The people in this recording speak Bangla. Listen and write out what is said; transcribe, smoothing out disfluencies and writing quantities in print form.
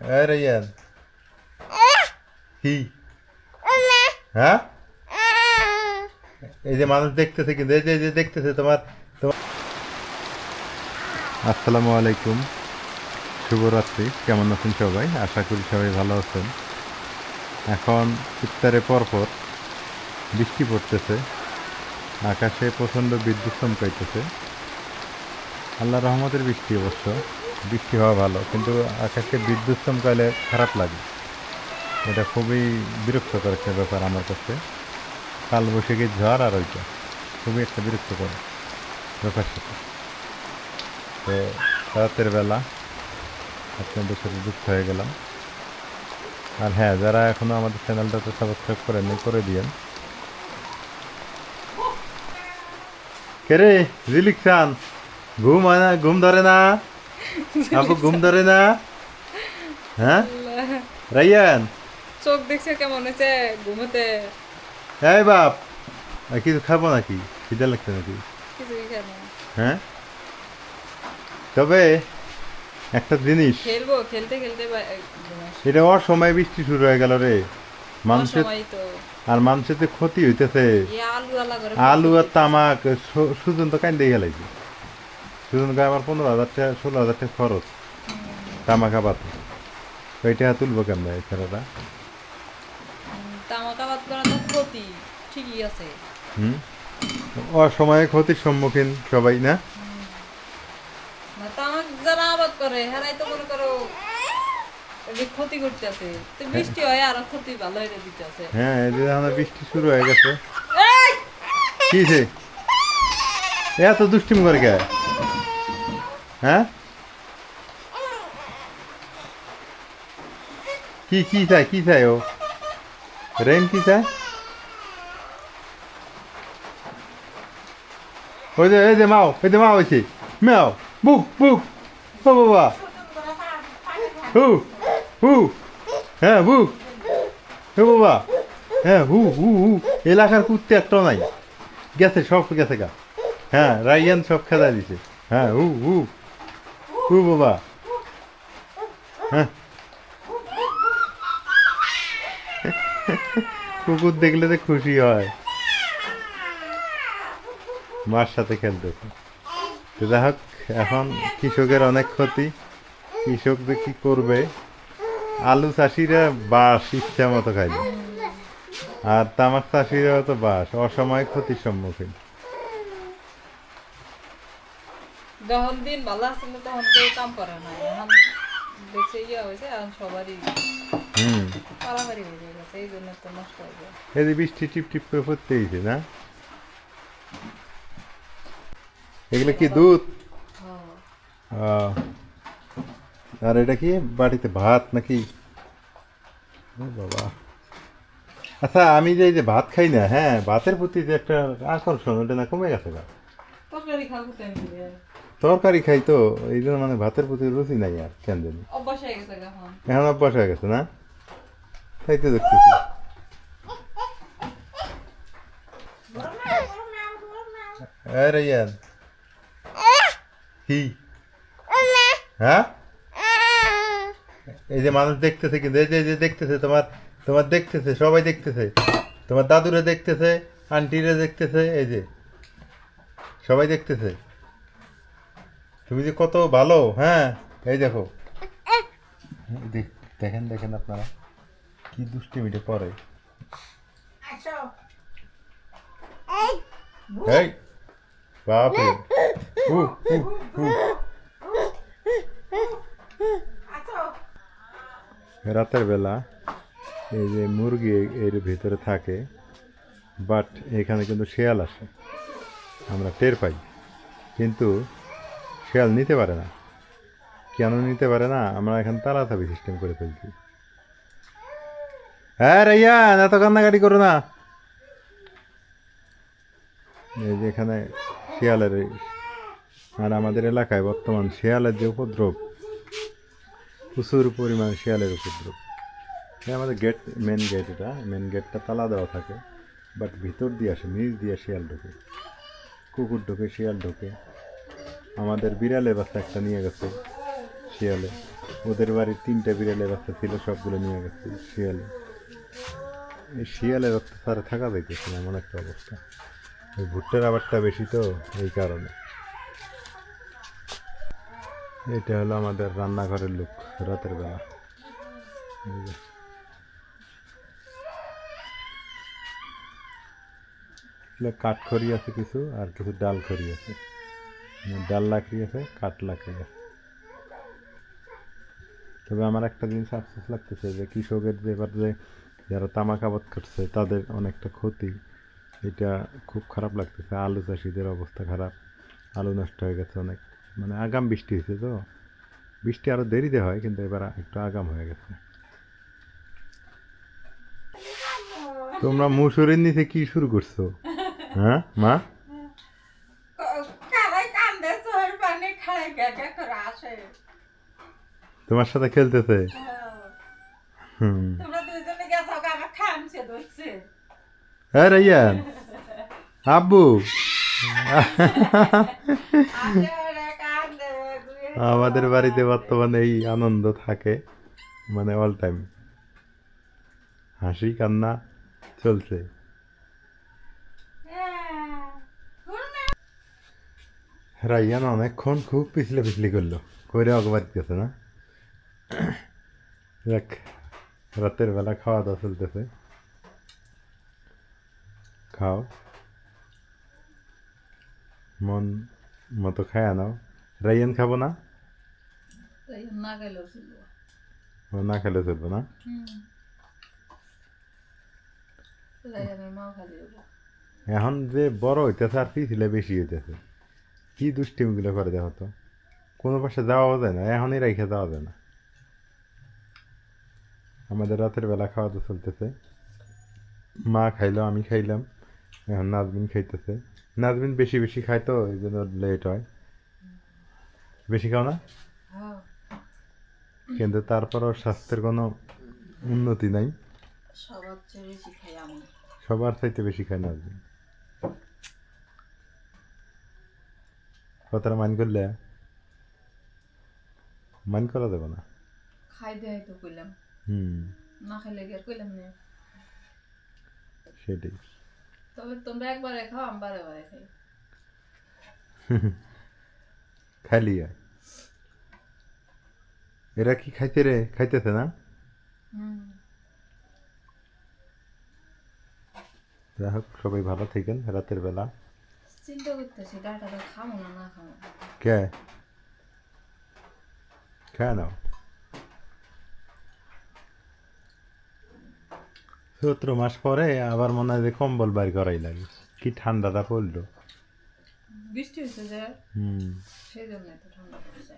রাইয়ান কি হ্যাঁ এই যে মানুষ দেখতেছে কিন্তু এই যে দেখতেছে তোমার তোমার আসসালামু আলাইকুম, শুভরাত্রি। কেমন আছেন সবাই? আশা করি সবাই ভালো আছেন। এখন ইফতারের পরপর বৃষ্টি পড়তেছে, আকাশে প্রচণ্ড বিদ্যুৎ চমকাইতেছে। আল্লাহ রহমতের বৃষ্টি, অবশ্য বৃষ্টি হওয়া ভালো, কিন্তু আকাশে বিদ্যুৎ চমকাইলে খারাপ লাগে। এটা খুবই বিরক্তকর একটা ব্যাপার আমার কাছে। কালবৈশাখীর ঝড় আর ওইটা খুবই একটা বিরক্তকর ব্যাপার সেটা। তো রাতের বেলা আপনাদের সাথে যুক্ত হয়ে গেলাম। আর হ্যাঁ, যারা এখনও আমাদের চ্যানেলটাতে সাবস্ক্রাইব করেননি করে দিয়েন। কে রে রিলিক খান, ঘুম হয় না? ঘুম ধরে না? আপু ঘুম ধরে না? হ্যাঁ রাইয়ান, চোখ দেখছে কেমন হয়েছে ঘুমোতে। এই বাপ, আর কিছু খাবো নাকি? খিদে লাগছে নাকি? কিছুই কেন হ্যাঁ, তবে একটা জিনিস, খেলবো, খেলতে খেলতে এটা অসময় বৃষ্টি শুরু হয়ে গেল রে মানুষের। সময় তো আর মানুষের যে ক্ষতি হইতেছে, আলু আলা করে আলু আর তামাক। সুজন তো কান্দে গেলাইছে। সুজন গায়ে আমার 15,000 টাকা 16,000 টাকা খরচ তামাক আবাদ। ওইটা তুলবো কেমন এই ছেলেটা? তামাক আবাদ করা তো ক্ষতি, ঠিকই আছে। হুম, অসময়ে ক্ষতির সম্মুখীন সবাই না। না, তামাক যারা আবাদ করে হেরাই তো মনে করো ক্ষতি করতে আছে, তো বৃষ্টি হয় আরো ক্ষতি ভালো হয়ে দিতে আছে। হ্যাঁ, এই যে আমাদের বৃষ্টি শুরু হয়ে গেছে। কিছে এত দুষ্টিম করে কে? হ্যাঁ, কি চাই? কি চাই ও? রেন কি চায়? ওই যে এই যে মাও, এই যে মা হয়েছে মেও, বুক বুক, ও বাবা, হু হু, হ্যাঁ বুক, ও বাবা, হ্যাঁ হু হু হু। এলাকার কুত্তে একটাও নাই, গেছে সব গেছে গা। হ্যাঁ রাইয়ান সব খেলা দিছে। হ্যাঁ হু হু হু বাবা। হ্যাঁ, কুকুর দেখলে তো খুশি হয়, মার সাথে খেলতেছে। তো যাই হোক, এখন কৃষকের অনেক ক্ষতি। কৃষক যে কি করবে? আলু চাষিরা বাস ইচ্ছা মতো খাইল, আর তামাক চাষিরাও তো বাস অসময়ে ক্ষতির সম্মুখীন। যখন দিন ভালো আসছিল তখন তো কাম করে না, এখন দেখছে ইয়ে হয়েছে, এখন সবারই হুম, পারাপারি হয়ে গেছে, এই জন্য তো নষ্ট হয়ে যায়। এই যে বৃষ্টি টিপ টিপ করে পড়তেইছে না, এগুলো কি দুধ? আহ, আর এটা কি বাড়িতে ভাত নাকি? ও বাবা। আচ্ছা, আমি যে এই যে ভাত খাই না, হ্যাঁ, ভাতের প্রতি যে একটা আকর্ষণ, ওটা না কমে গেছে না? তরকারি খাবো তো এমনি, তরকারি খাই তো, এই জন্য মানে ভাতের প্রতি রুচি নাই আর, কেন জানি। অভ্যাস হয়ে গেছে এখন। এখন অভ্যাস হয়ে গেছে না, তাই তো দেখতেছি। আরে ইয়ার কি হ্যাঁ, এই যে মানুষ দেখতেছে কিন্তু এই যে দেখতেছে তোমার, তোমার দেখতেছে, সবাই দেখতেছে। তোমার দাদুরে দেখতেছে, আন্টিরে দেখতেছে, এই যে সবাই দেখতেছে তুমি যে কত ভালো। হ্যাঁ, এই দেখো, দেখেন দেখেন আপনারা কি দুষ্টিমিটে করে। এই বাপরে, হু হু হু। রাতের বেলা এই যে মুরগি এর ভিতরে থাকে, বাট এখানে কিন্তু শেয়াল আসে, আমরা টের পাই, কিন্তু শেয়াল নিতে পারে না। কেন নিতে পারে না? আমরা এখানে তাড়াতাড়ি সিস্টেম করে ফেলছি। হ্যাঁ রাইয়ান, এত কান্নাকাটি করো না। এই যে এখানে শিয়ালের, আর আমাদের এলাকায় বর্তমান শিয়ালের যে উপদ্রব, প্রচুর পরিমাণ শিয়ালের উপদ্রব। আমাদের গেট, মেন গেট, এটা মেন গেটটা তালা দেওয়া থাকে, বাট ভিতর দিয়ে আসে, নিচ দিয়ে শিয়াল ঢোকে, কুকুর ঢোকে, শিয়াল ঢোকে। আমাদের বিড়ালের বাচ্চা একটা নিয়ে গেছে শিয়ালে, ওদের বাড়ির 3টা বিড়ালের বাচ্চা ছিল, সবগুলো নিয়ে গেছে শিয়ালে। এই শিয়ালের অত্যাচারে থাকা যাইতেছে না, এমন একটা অবস্থা। এই ভুট্টার আবারটা বেশি তো, এই কারণে। এটা হলো আমাদের রান্নাঘরের লুক রাতের বেলা। এই যে। এগুলো কাঠখড়ি আছে কিছু, আর কিছু ডাল খড়ি আছে। ডাল লাকড়ি আছে, কাঠ লাকড়ি আছে। তবে আমার একটা জিনিস আফসোস লাগতেছে যে কৃষকের যে এবার যে যারা তামাক আবাদ করছে তাদের অনেকটা ক্ষতি, এটা খুব খারাপ লাগতেছে। আলু চাষিদের অবস্থা খারাপ, আলু নষ্ট হয়ে গেছে অনেক। মানে আগাম বৃষ্টি হয়েছে তো, বৃষ্টি আরও দেরিতে হয়, কিন্তু এবার একটু আগাম হয়ে গেছে। তোমরা মুসুরির নিচে কি শুরু করছো? হ্যাঁ মা, কারাই কান্দে চোখের পানি খাড়াই গেগে করে আসে। তোমার সাথে খেলতেছে? হুম। তোমরা দুইজনে গেছো আমার খামছে ধরছে। হ্যাঁ রাইয়ান, আব্বু আসে ওরা কান্দে গুয়ে। আমাদের বাড়িতে বর্তমানে এই আনন্দ থাকে, মানে অল টাইম হাসি কান্না চলছে। রাইয়ান অনেকক্ষণ খুব পিছলে পিছলি করলো, করে অগবাদ গেছে না। দেখ, রাতের বেলা খাওয়া দাওয়া চলতেছে। খাও, মন মতো খায় নাও। রাইয়ান খাবো না? না গেলেও চলবো। ও না খেলে চলবো না? রায়ানের মাও খালি হবো। এখন যে বড় হইতেছে আর পিছলে বেশি হইতেছে, কি দুষ্টিমিগুলো করে দেখো তো। কোনো পাশে যাওয়াও যায় না, এখনই রেখে যাওয়া যায় না। আমাদের রাতের বেলা খাওয়া দাওয়া চলতেছে। মা খাইলো, আমি খাইলাম, এখন নাজমিন খাইতেছে। নাজমিন বেশি বেশি খায় তো, এই জন্য লেট হয়। বেশি খাও না? হ্যাঁ, কিন্তু তারপর ওর স্বাস্থ্যের কোনো উন্নতি নাই। সবার চেয়ে বেশি খাই আমি। সবার চাইতে বেশি খায় নাজমিন। কথাটা মাইন করলে? মাইন করা যাবে না। খাই দেয় তো কইলাম, হুম, না খাইলে কি আর কইলাম না। সেটাই। তবে তোমরা একবারে খাও, আমি বারে বারে খাই। খালি আর এরা কি খাইতে রে, খাইতেছে না? যাই হোক, সবাই ভালো থাকেন রাতের বেলা। চিন্তা করতেছি ডাটাটা খাবো না না খাবো। কে খায় নাও। চৈত্র মাস পরে আবার মনে হয় যে কম্বল বাইর করাই লাগে, কি ঠান্ডাটা পড়লো। বৃষ্টি হয়েছে যে, হুম। সেই জন্য এত ঠান্ডা পড়ছে।